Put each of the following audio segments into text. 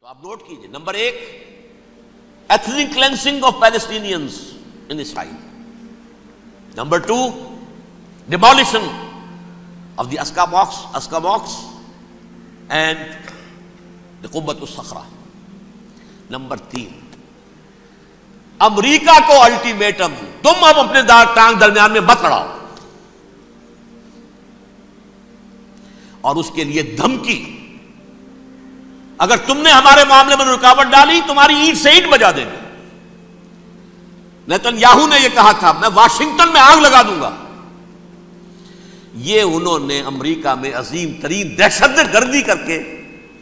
تو آپ نوٹ کیجئے، number 1 ethnic cleansing of Palestinians in Israel. Number 2 demolition of the Aska mosque and the Qubbat al-Sakhra. Number 3 امریکہ کو ultimatum, تم اب اپنے ٹانگ درمیان میں مت اڑاؤ، اور اس کے لیے دھمکی، اگر تم نے ہمارے معاملے میں رکاوٹ ڈالی تمہاری اینٹ سے اینٹ بجا دیں گے. نیتن یاہو نے یہ کہا تھا میں واشنگٹن میں آگ لگا دوں گا. یہ انہوں نے امریکہ میں عظیم ترین دہشت گردی کر کے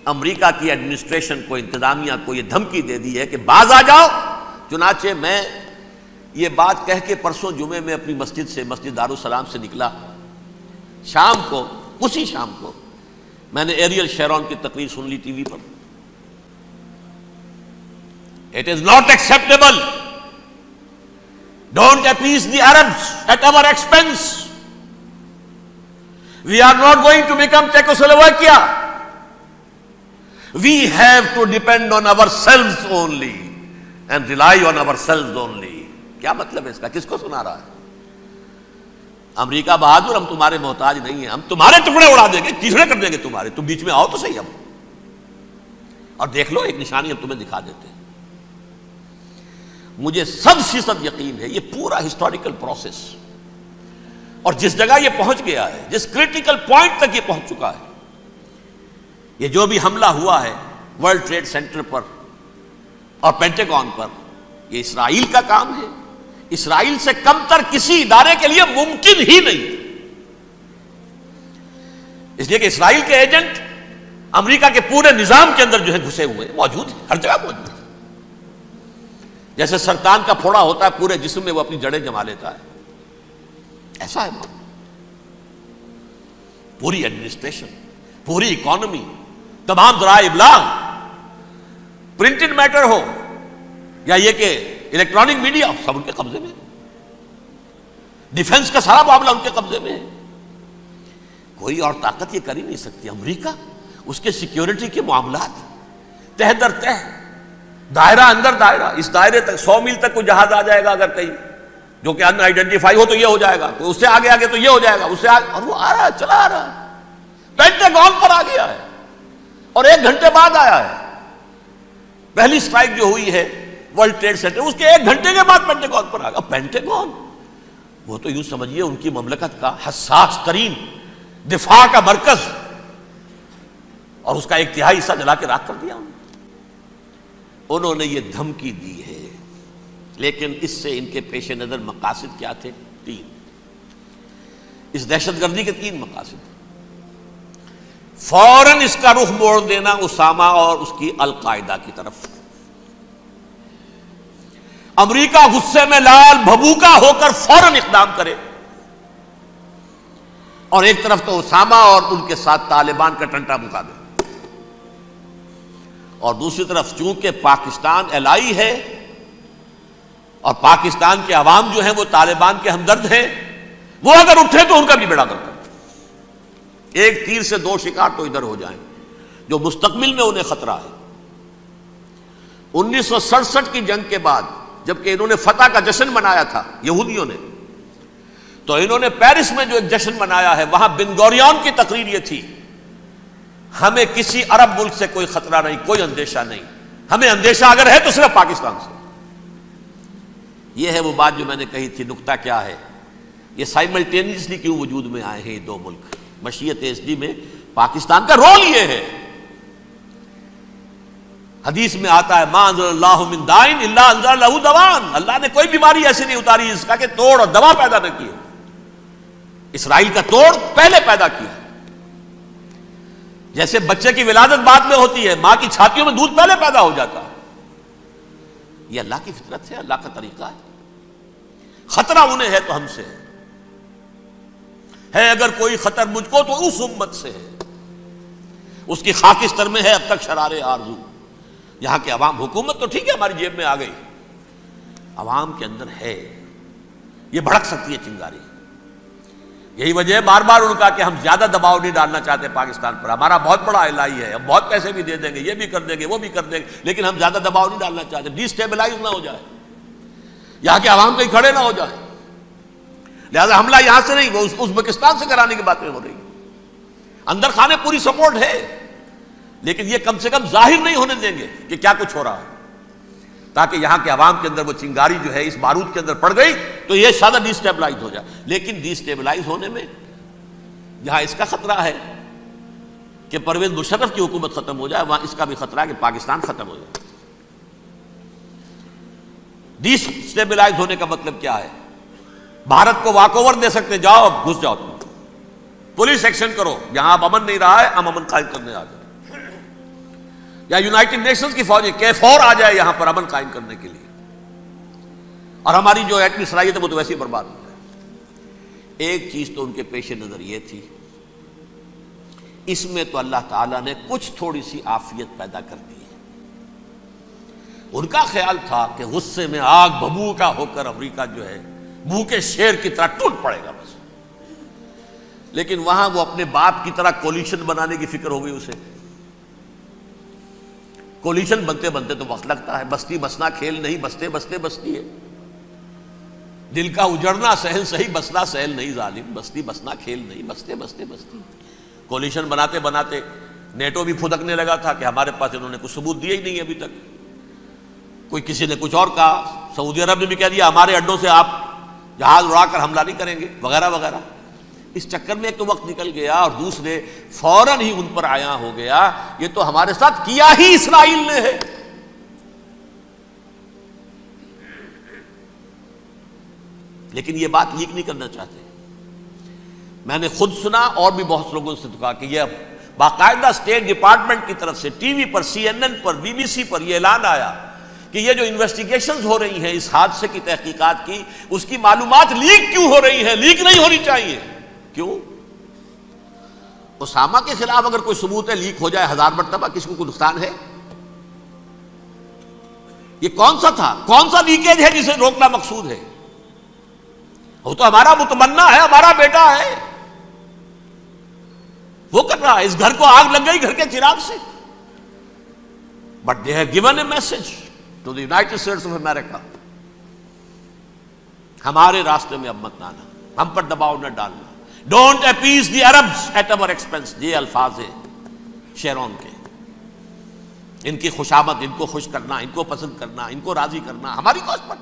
امریکہ کی ایڈمنسٹریشن کو، انتظامیہ کو یہ دھمکی دے دی ہے کہ باز آ جاؤ. چنانچہ میں یہ بات کہہ کے پرسوں جمعے میں اپنی مسجد سے، مسجد دارالسلام سے نکلا، شام کو، اسی شام کو میں نے ایریل شیرون کی تقریر سن لی T V per. It is not acceptable. Don't appease the Arabs at our expense. We are not going to become Czechoslovakia. We have to depend on ourselves only and rely on ourselves only. کیا مطلب ہے اس کا؟ کس کو سنا رہا ہے؟ امریکہ بہادر، ہم تمہارے محتاج نہیں ہیں، ہم تمہارے ٹکڑے اڑا دیں گے، تیسرے کر دیں گے تمہارے، تم بیچ میں آؤ تو صحیح. اب اور دیکھ لو ایک نشانی ہم تمہیں دکھا دیتے ہیں. مجھے 100% یقین ہے یہ پورا ہسٹوریکل پروسیس، اور جس جگہ یہ پہنچ گیا ہے، جس کریٹیکل پوائنٹ تک یہ پہنچ چکا ہے، یہ جو بھی حملہ ہوا ہے ورلڈ ٹریڈ سینٹر پر اور پینٹاگون پر، یہ اسرائیل کا کام ہے. اسرائیل سے کم تر کسی ادارے کے لیے ممکن ہی نہیں، اس لیے کہ اسرائیل کے ایجنٹ امریکہ کے پورے نظام کے اندر جو ہے گھسے ہوئے موجود ہیں، ہر جگہ موجود ہیں. جیسے سرطان کا پھوڑا ہوتا ہے پورے جسم میں، وہ اپنی جڑیں جما لیتا ہے، ایسا ہے. پوری ایڈمنسٹریشن، پوری اکانومی، تمام ذرائع ابلاغ، پرنٹڈ میٹر ہو یا یہ کہ الیکٹرانک میڈیا، سب ان کے قبضے میں. ڈیفنس کا سارا معاملہ ان کے قبضے میں ہے. کوئی اور طاقت یہ کر ہی نہیں سکتی. امریکہ، اس کے سیکیورٹی کے معاملات تہ در تہ، دائرہ اندر دائرہ، اس دائرے تک 100 میل تک کوئی جہاز آ جائے گا اگر کہیں جو کہ ان آئیڈینٹیفائی ہو تو یہ ہو جائے گا، کوئی اس سے آگے آگے تو یہ ہو جائے گا، اس سے آگے، اور وہ آ رہا ہے، چلا آ رہا ہے. پینٹاگون پر آ گیا ہے اور 1 گھنٹے بعد آیا ہے. پہلی سٹرائک جو ہوئی ہے ورلڈ ٹریڈ سینٹر، اس کے 1 گھنٹے کے بعد پینٹاگون پر آ گیا. پینٹاگون وہ تو یوں سمجھیے ان کی مملکت کا حساس ترین دفاع کا مرکز، اور اس کا 1/3 حصہ جلا کے راکھ کر دیا. انہوں نے یہ دھمکی دی ہے، لیکن اس سے ان کے پیش نظر مقاصد کیا تھے؟ 3. اس دہشت گردی کے 3 مقاصد. فوراً اس کا رخ موڑ دینا اسامہ اور اس کی القاعدہ کی طرف. امریکہ غصے میں لال بھبوکا ہو کر فوراً اقدام کرے، اور ایک طرف تو اسامہ اور ان کے ساتھ طالبان کا ٹنٹا مکا دے، اور دوسری طرف چونکہ پاکستان الائی ہے اور پاکستان کے عوام جو ہیں وہ طالبان کے ہمدرد ہیں، وہ اگر اٹھے تو ان کا بھی بیڑا گرک. ایک تیر سے 2 شکار تو ادھر ہو جائیں، جو مستقبل میں انہیں خطرہ ہے. 1967 کی جنگ کے بعد جبکہ انہوں نے فتح کا جشن منایا تھا یہودیوں نے، تو انہوں نے پیرس میں جو ایک جشن منایا ہے، وہاں بن گوریون کی تقریر یہ تھی، ہمیں کسی عرب ملک سے کوئی خطرہ نہیں، کوئی اندیشہ نہیں، ہمیں اندیشہ اگر ہے تو صرف پاکستان سے. یہ ہے وہ بات جو میں نے کہی تھی. نکتہ کیا ہے؟ یہ سائملٹینیسلی کیوں وجود میں آئے ہیں یہ 2 ملک؟ مشیت ایس میں پاکستان کا رول یہ ہے. حدیث میں آتا ہے ما انزل اللہ من دائن الا انزل لہ دوان، اللہ نے کوئی بیماری ایسی نہیں اتاری اس کا کہ توڑ اور دوا پیدا نہ کی. اسرائیل کا توڑ پہلے پیدا کیا. جیسے بچے کی ولادت بعد میں ہوتی ہے، ماں کی چھاتیوں میں دودھ پہلے پیدا ہو جاتا ہے. یہ اللہ کی فطرت ہے، اللہ کا طریقہ ہے. خطرہ انہیں ہے تو ہم سے ہے. اگر کوئی خطر مجھ کو تو اس امت سے ہے، اس کی خاکستر میں ہے اب تک شرار آرزو. یہاں کے عوام، حکومت تو ٹھیک ہے ہماری جیب میں آ گئی، عوام کے اندر ہے، یہ بھڑک سکتی ہے چنگاری. یہی وجہ ہے بار بار ان کا کہ ہم زیادہ دباؤ نہیں ڈالنا چاہتے پاکستان پر. ہمارا بہت بڑا الہی ہے, ہم بہت پیسے بھی دے دیں گے, یہ بھی کر دیں گے, وہ بھی کر دیں گے, لیکن ہم زیادہ دباؤ نہیں ڈالنا چاہتے, ڈی اسٹیبلائز نہ ہو جائے, یہاں کے عوام کہیں کھڑے نہ ہو جائے. لہذا حملہ یہاں سے نہیں, وہ ازبکستان سے کرانے کی باتیں ہو رہی ہیں. اندر خانے پوری سپورٹ ہے, لیکن یہ کم سے کم ظاہر نہیں ہونے دیں گے کہ کیا کچھ ہو رہا ہے, تاکہ یہاں کے عوام کے اندر وہ چنگاری جو ہے اس بارود کے اندر پڑ گئی تو یہ شاید ڈی اسٹیبلائز ہو جائے. لیکن ڈی اسٹیبلائز ہونے میں جہاں اس کا خطرہ ہے کہ پرویز مشرف کی حکومت ختم ہو جائے, وہاں اس کا بھی خطرہ ہے کہ پاکستان ختم ہو جائے. ڈی اسٹیبلائز ہونے کا مطلب کیا ہے؟ بھارت کو واک اوور دے سکتے, جاؤ اب گھس جاؤ, تم پولیس ایکشن کرو, یہاں اب امن نہیں رہا ہے, ہم امن قائم کرنے آ جائیں. یا یونائٹڈ نیشنز کی فوجیں K4 آ جائے یہاں پر امن قائم کرنے کے لیے, اور ہماری جو ایٹمی صلاحیت ہے وہ تو ویسے ہی برباد ہو جائے. ایک چیز تو ان کے پیش نظر یہ تھی, اس میں تو اللہ تعالیٰ نے کچھ تھوڑی سی عافیت پیدا کر دی ہے. ان کا خیال تھا کہ غصے میں آگ ببوکا ہو کر امریکہ جو ہے بھوکے شیر کی طرح ٹوٹ پڑے گا بس, لیکن وہاں وہ اپنے باپ کی طرح کولیشن بنانے کی فکر ہو گئی اسے. کولیشن بنتے بنتے تو وقت لگتا ہے, بستی بسنا کھیل نہیں, بستے بستے بستی ہے. دل کا اجڑنا سہل صحیح, بسنا سہل نہیں ظالم, بستی بسنا کھیل نہیں, بستے بستے بستی. کولیشن بناتے بناتے نیٹو بھی پھدکنے لگا تھا کہ ہمارے پاس انہوں نے کچھ ثبوت دیا ہی نہیں ابھی تک. کوئی کسی نے کچھ اور کہا, سعودی عرب نے بھی کہہ دیا ہمارے اڈوں سے آپ جہاز اڑا کر حملہ نہیں کریں گے وغیرہ وغیرہ. اس چکر میں ایک تو وقت نکل گیا, اور دوسرے فوراً ہی ان پر آیا ہو گیا یہ تو ہمارے ساتھ کیا ہی اسرائیل نے ہے. لیکن یہ بات لیک نہیں کرنا چاہتے. میں نے خود سنا اور بھی بہت لوگوں سے کہا کہ یہ باقاعدہ اسٹیٹ ڈپارٹمنٹ کی طرف سے ٹی وی پر, CNN پر, BBC پر یہ اعلان آیا کہ یہ جو انویسٹیگیشنز ہو رہی ہیں اس حادثے کی تحقیقات کی, اس کی معلومات لیک کیوں ہو رہی ہیں, لیک نہیں ہونی چاہیے. کیوں؟ اسامہ کے خلاف اگر کوئی ثبوت ہے لیک ہو جائے 1000 مرتبہ, کسی کو کوئی نقصان ہے؟ یہ کون سا تھا, کون سا لیکیج ہے جسے روکنا مقصود ہے؟ وہ تو ہمارا متمنا ہے, ہمارا بیٹا ہے, وہ کر رہا ہے. اس گھر کو آگ لگ گئی گھر کے چراغ سے, but they have given a message to the United States of America, ہمارے راستے میں اب مت آنا, ہم پر دباؤ نہ ڈالنا. Don't appease the Arabs at our expense. یہ الفاظ ہیں شیرون کے. ان کی خوشامد, ان کو خوش کرنا, ان کو پسند کرنا, ان کو راضی کرنا ہماری کوشش پر.